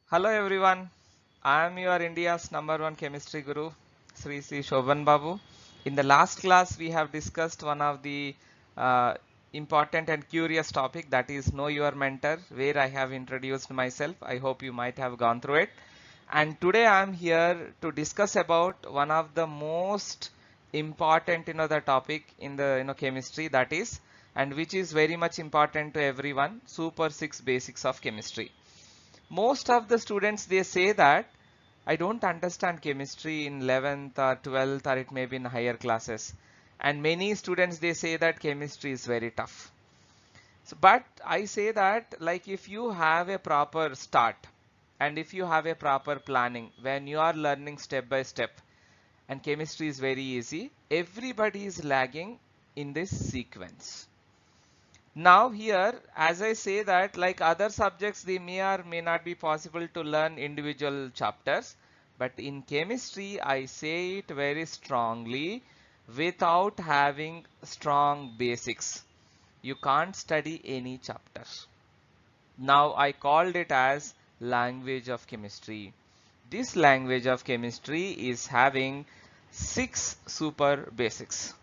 Hello everyone, I am your India's number one chemistry guru, Sri Shobhan Babu. In the last class, we have discussed one of the uh, important and curious topic, that is Know Your Mentor, where I have introduced myself. I hope you might have gone through it. And today I am here to discuss about one of the most important the topic in the chemistry, that is, and which is very much important to everyone, Super 6 Basics of Chemistry. Most of the students, they say that I don't understand chemistry in 11th or 12th, or it may be in higher classes. And many students, they say that chemistry is very tough. So, but I say that, like, if you have a proper start and if you have a proper planning when you are learning step by step, and chemistry is very easy, everybody is lagging in this sequence. Now here, as I say that, like other subjects, they may or may not be possible to learn individual chapters, but in chemistry, I say it very strongly, without having strong basics, you can't study any chapter. Now I called it as language of chemistry. This language of chemistry is having 6 super basics.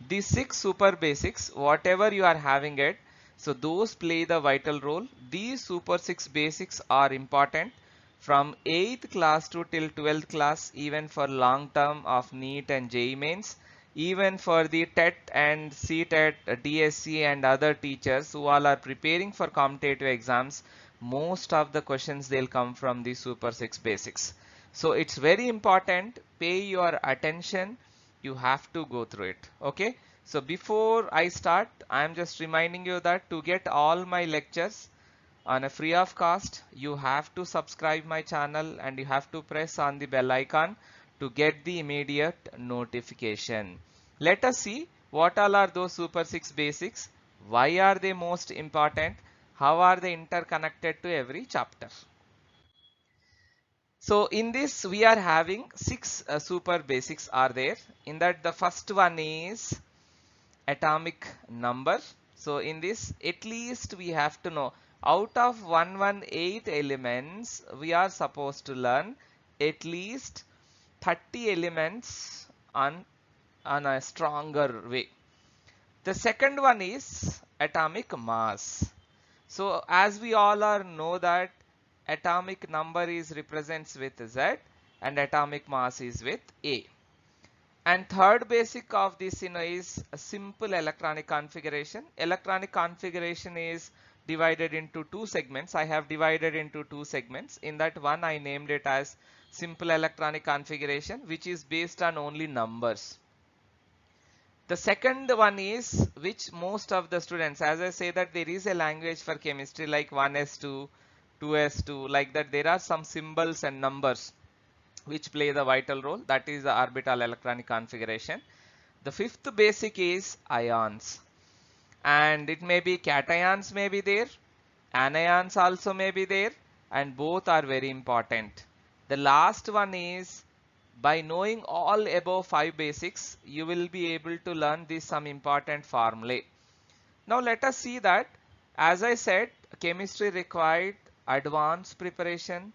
These 6 super basics, whatever you are having it, so those play the vital role. These super 6 basics are important from 8th class to till 12th class, even for long term of NEET and JEE mains, even for the TET and CTET, DSC and other teachers who all are preparing for competitive exams. Most of the questions, they'll come from the super 6 basics. So it's very important, pay your attention, you have to go through it. Okay, so before I start, I am just reminding you that to get all my lectures on a free of cost, you have to subscribe my channel and you have to press on the bell icon to get the immediate notification. Let us see what all are those super 6 basics, why are they most important, how are they interconnected to every chapter. So in this, we are having 6 super basics are there. In that, the first one is atomic number. So in this, at least we have to know, out of 118 elements, we are supposed to learn at least 30 elements on a stronger way. The second one is atomic mass. So as we all are know that atomic number is represents with Z and atomic mass is with A. And third basic of this is a simple electronic configuration. Electronic configuration is divided into 2 segments. I have divided into 2 segments. In that one, I named it as simple electronic configuration, which is based on only numbers. The second one is, which most of the students, as I say that there is a language for chemistry like 1s2, 2s2, like that there are some symbols and numbers which play the vital role, that is the orbital electronic configuration. The fifth basic is ions, and it may be cations may be there, anions also may be there, and both are very important. The last one is, by knowing all above 5 basics, you will be able to learn this some important formulae. Now let us see that, as I said, chemistry required advanced preparation,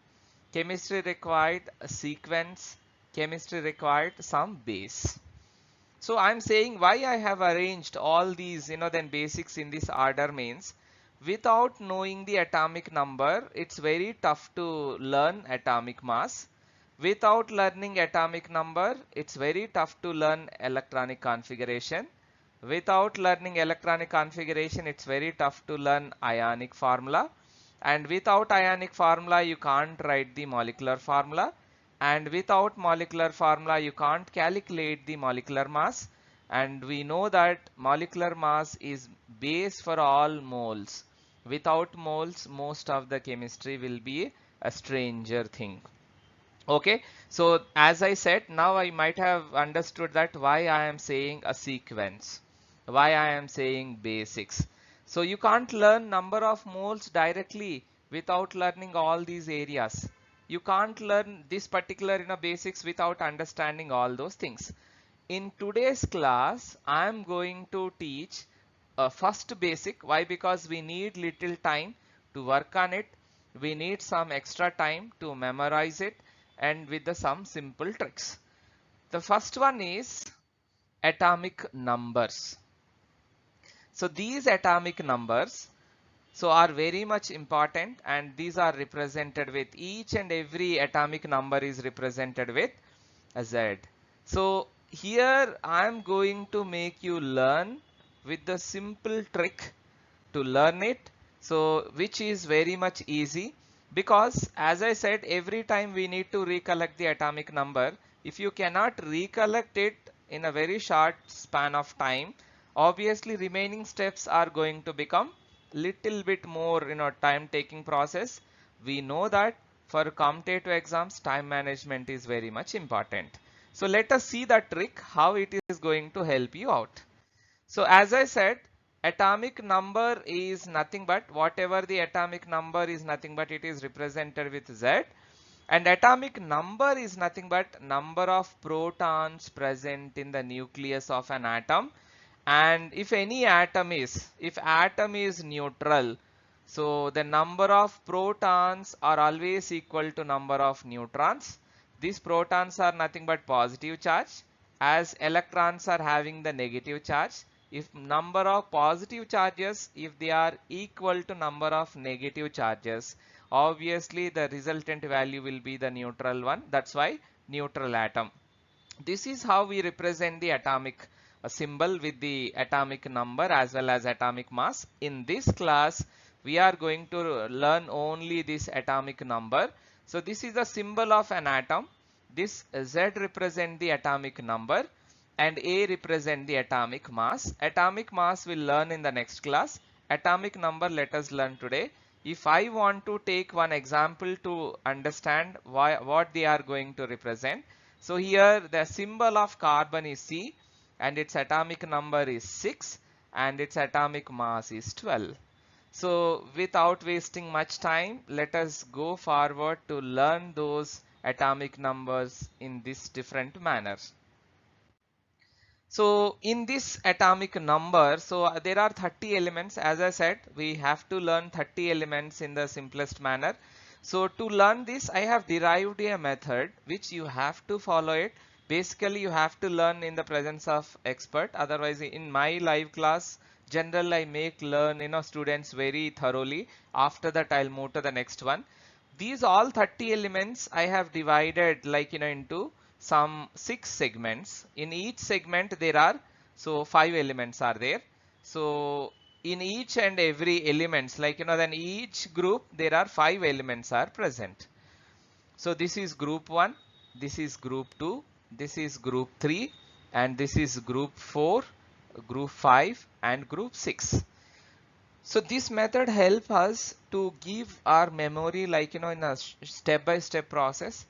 chemistry required a sequence, chemistry required some base. So I'm saying why I have arranged all these then basics in this order means, without knowing the atomic number, it's very tough to learn atomic mass. Without learning atomic number, it's very tough to learn electronic configuration. Without learning electronic configuration, it's very tough to learn ionic formula. And without ionic formula, you can't write the molecular formula. And without molecular formula, you can't calculate the molecular mass. And we know that molecular mass is base for all moles. Without moles, most of the chemistry will be a stranger thing. Okay, so as I said, now I might have understood that why I am saying a sequence, why I am saying basics. So you can't learn number of moles directly without learning all these areas. You can't learn this particular basics without understanding all those things. In today's class, I am going to teach a first basic. Why? Because we need little time to work on it. we need some extra time to memorize it and with some simple tricks. The first one is atomic numbers. So these atomic numbers are very much important, and these are represented with each and every atomic number is represented with a Z. So here I am going to make you learn with the simple trick to learn it. So which is very much easy, because as I said, every time we need to recollect the atomic number. If you cannot recollect it in a very short span of time, obviously remaining steps are going to become little bit more time taking process. We know that for competitive exams time management is very much important. So let us see the trick how it is going to help you out. So as I said, atomic number is nothing but whatever the atomic number is nothing but it is represented with Z, and atomic number is nothing but number of protons present in the nucleus of an atom. And if atom is neutral, so the number of protons are always equal to number of neutrons. These protons are nothing but positive charge, as electrons are having the negative charge. If number of positive charges, if they are equal to number of negative charges, obviously the resultant value will be the neutral one. That's why neutral atom. This is how we represent the atomic symbol with the atomic number as well as atomic mass. In this class, we are going to learn only this atomic number. So this is the symbol of an atom. This Z represent the atomic number and A represent the atomic mass. Atomic mass we'll learn in the next class. Atomic number let us learn today. If I want to take one example to understand what they are going to represent. So here the symbol of carbon is C and its atomic number is 6 and its atomic mass is 12. So without wasting much time, let us go forward to learn those atomic numbers in this different manner. So in this atomic number, there are 30 elements. As I said, we have to learn 30 elements in the simplest manner. So to learn this, I have derived a method which you have to follow it. Basically, you have to learn in the presence of expert. Otherwise, in my live class, generally I make learn students very thoroughly. After that, I'll move to the next one. These all 30 elements I have divided into some 6 segments. In each segment there are 5 elements are there. So in each and every elements then each group there are 5 elements are present. So this is group 1, this is group 2, this is group 3, and this is group 4, group 5 and group 6. So this method helps us to give our memory in a step-by-step process,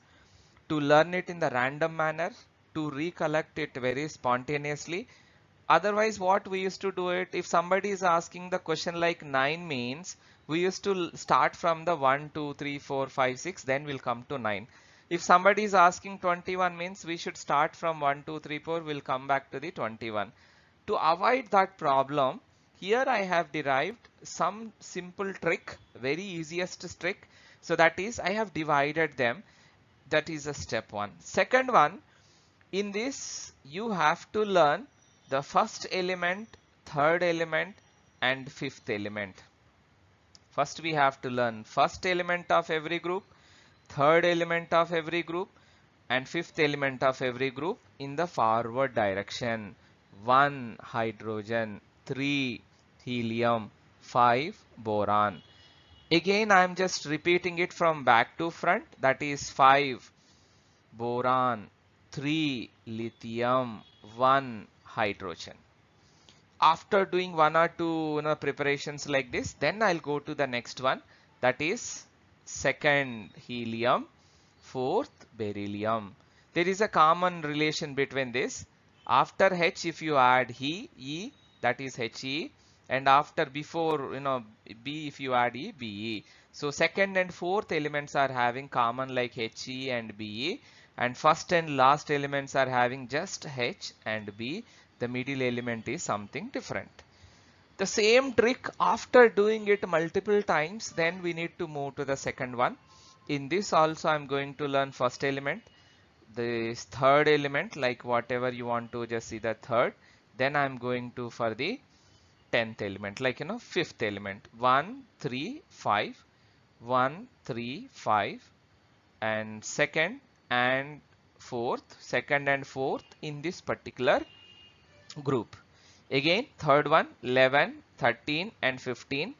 to learn it in the random manner, to recollect it very spontaneously. Otherwise, what we used to do it, if somebody is asking the question like 9 means, we used to start from the 1, 2, 3, 4, 5, 6, then we'll come to 9. If somebody is asking 21 means, we should start from 1, 2, 3, 4, we'll come back to the 21. To avoid that problem, here I have derived some simple trick, very easiest trick. So that is, I have divided them. That is a step 1. Second one, in this you have to learn the first element, third element and fifth element. First we have to learn first element of every group, third element of every group and fifth element of every group in the forward direction. 1 hydrogen, 3 helium, 5 boron. Again I am just repeating it from back to front. That is 5 boron, 3 lithium, 1 hydrogen. After doing 1 or 2 preparations like this, then I'll go to the next one. That is second helium, fourth beryllium. There is a common relation between this. After H, if you add E, that is He, and after before B, if you add E, Be. So second and fourth elements are having common like He and Be, and first and last elements are having just H and B. The middle element is something different. The same trick, after doing it multiple times, then we need to move to the second one. In this also I'm going to learn first element, this third element, like whatever you want to just see the third, then I'm going to for the 10th element, like fifth element, 1 3 5, 1 3 5, and second and fourth in this particular group. Again, third one, 11, 13 and 15.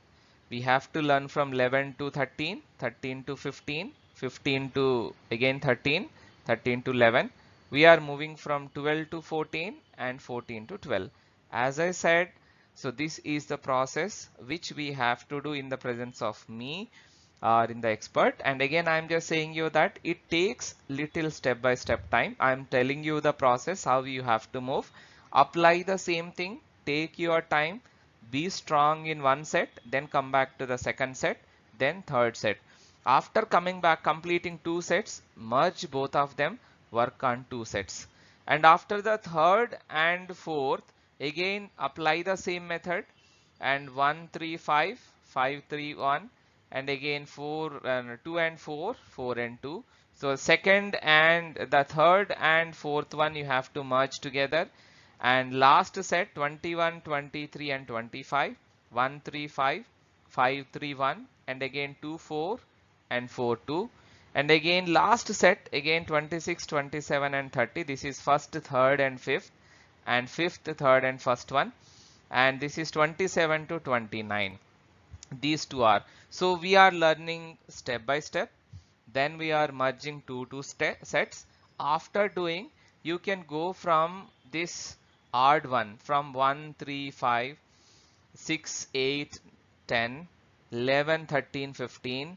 We have to learn from 11 to 13, 13 to 15, 15 to again 13, 13 to 11. We are moving from 12 to 14 and 14 to 12. As I said, so this is the process which we have to do in the presence of me or in the expert. And again, I'm just saying you that it takes little step by step time. I'm telling you the process, how you have to move. Apply the same thing, take your time, be strong in one set, then come back to the second set, then third set. After coming back, completing two sets, merge both of them, work on two sets. And after the third and fourth, again apply the same method, and 1 3 5, 5 3 1, and again 2 and 4, 4 and 2. So second and the third and fourth one you have to merge together. And last set, 21, 23 and 25, 1 3 5, 5 3 1, and again 2 4 and 4 2. And again last set, again 26, 27 and 30. This is first, third and fifth, and fifth, third and first one. And this is 27 to 29. These two are. So we are learning step by step. Then we are merging two sets. After doing, you can go from this odd one, from 1 3 5, 6 8 10, 11 13 15,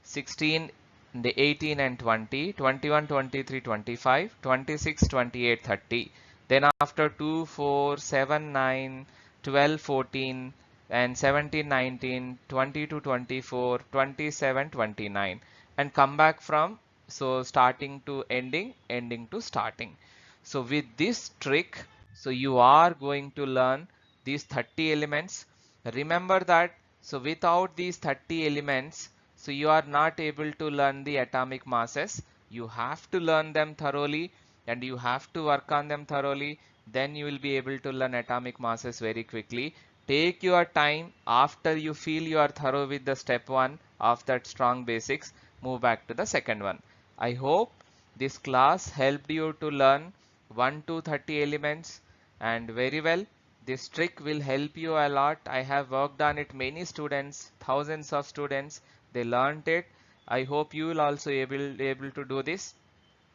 16 18 and 20, 21 23 25, 26 28 30. Then after 2 4 7 9, 12 14, and 17 19, 20 to 24, 27 29, and come back from, so starting to ending, ending to starting. So with this trick, so you are going to learn these 30 elements. Remember that, so without these 30 elements, so you are not able to learn the atomic masses. You have to learn them thoroughly, and you have to work on them thoroughly. Then you will be able to learn atomic masses very quickly. Take your time. After you feel you are thorough with the step 1 of that strong basics, move back to the second one. I hope this class helped you to learn 1 to 30 elements, and very well. This trick will help you a lot. I have worked on it, many students, thousands of students, they learned it. I hope you will also able to do this.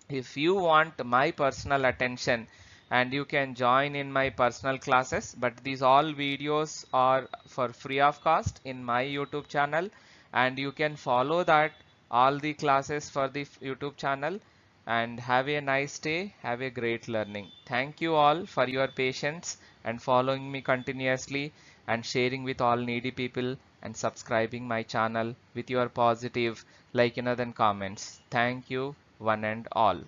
If you want my personal attention, and you can join in my personal classes, but these all videos are for free of cost in my YouTube channel, and you can follow that all the classes for the YouTube channel. And have a nice day, have a great learning. Thank you all for your patience and following me continuously, and sharing with all needy people, and subscribing my channel with your positive then comments. Thank you one and all.